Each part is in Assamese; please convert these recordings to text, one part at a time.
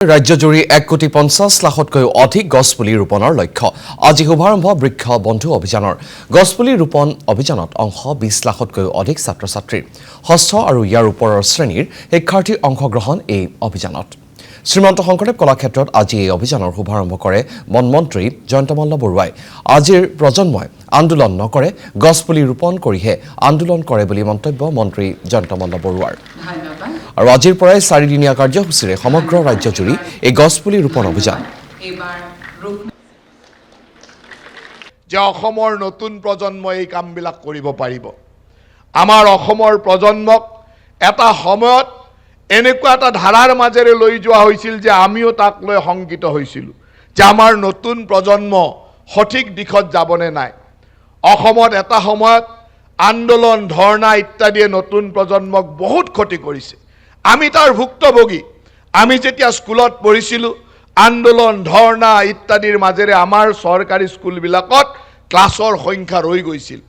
ৰাজ্যজুৰি 1,50,00,000তকৈও অধিক গছপুলি ৰোপণৰ লক্ষ্য। আজি শুভাৰম্ভ বৃক্ষ বন্ধু অভিযানৰ। গছপুলি ৰোপণ অভিযানত অংশ 20 লাখতকৈও অধিক ছাত্ৰ-ছাত্ৰীৰ। ষষ্ঠ আৰু ইয়াৰ ওপৰৰ শ্ৰেণীৰ শিক্ষাৰ্থীৰ অংশগ্ৰহণ এই অভিযানত। শ্ৰীমন্ত শংকৰদেৱ কলাক্ষেত্ৰত আজি এই অভিযানৰ শুভাৰম্ভ কৰে বনমন্ত্ৰী জয়ন্ত মল্ল বৰুৱাই। আজিৰ প্ৰজন্মই আন্দোলন নকৰে, গছপুলি ৰোপণ কৰিহে আন্দোলন কৰে বুলি মন্তব্য মন্ত্ৰী জয়ন্ত মল্ল বৰুৱাৰ। আৰু আজিৰ পৰাই 4দিনীয়া কাৰ্যসূচীৰে সমগ্ৰ ৰাজ্যজুৰি এই গছপুলি ৰোপণ অভিযান। যে অসমৰ নতুন প্ৰজন্মই এই কামবিলাক কৰিব পাৰিব। আমাৰ অসমৰ প্ৰজন্মক এটা সময়ত এনেকুৱা এটা ধাৰাৰ মাজেৰে লৈ যোৱা হৈছিল যে আমিও তাক লৈ শংকিত হৈছিলোঁ যে আমাৰ নতুন প্ৰজন্ম সঠিক দিশত যাবনে নাই। অসমত এটা সময়ত আন্দোলন, ধৰ্ণা ইত্যাদিয়ে নতুন প্ৰজন্মক বহুত ক্ষতি কৰিছে। আমি তাৰ ভুক্তভোগী। আমি যেতিয়া স্কুলত পঢ়িছিলোঁ, আন্দোলন, ধৰ্ণা ইত্যাদিৰ মাজেৰে আমাৰ চৰকাৰী স্কুলবিলাকত ক্লাছৰ সংখ্যা ৰৈ গৈছিল।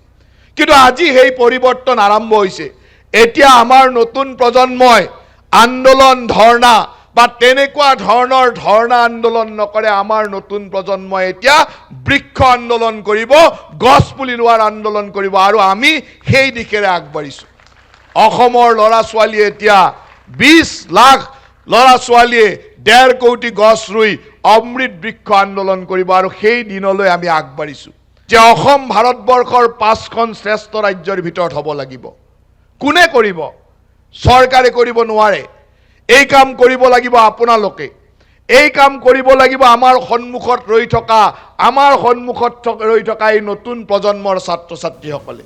কিন্তু আজি সেই পৰিৱৰ্তন আৰম্ভ হৈছে। এতিয়া আমাৰ নতুন প্ৰজন্মই আন্দোলন, ধৰ্ণা বা তেনেকুৱা ধৰণৰ ধৰ্ণা আন্দোলন নকৰে। আমাৰ নতুন প্ৰজন্মই এতিয়া বৃক্ষ আন্দোলন কৰিব, গছ পুলি ৰোৱাৰ আন্দোলন কৰিব, আৰু আমি সেই দিশেৰে আগবাঢ়িছোঁ। অসমৰ ল'ৰা ছোৱালীয়ে এতিয়া 20 লাখ ল'ৰা ছোৱালীয়ে 1.5 কোটি গছ ৰুই অমৃত বৃক্ষ আন্দোলন কৰিব, আৰু সেই দিনলৈ আমি আগবাঢ়িছোঁ যে অসম ভাৰতবৰ্ষৰ 5খন শ্ৰেষ্ঠ ৰাজ্যৰ ভিতৰত হ'ব লাগিব। কোনে কৰিব? চৰকাৰে কৰিব নোৱাৰে। এই কাম কৰিব লাগিব আপোনালোকে। এই কাম কৰিব লাগিব আমাৰ সন্মুখত ৰৈ থকা এই নতুন প্ৰজন্মৰ ছাত্ৰ ছাত্ৰীসকলে।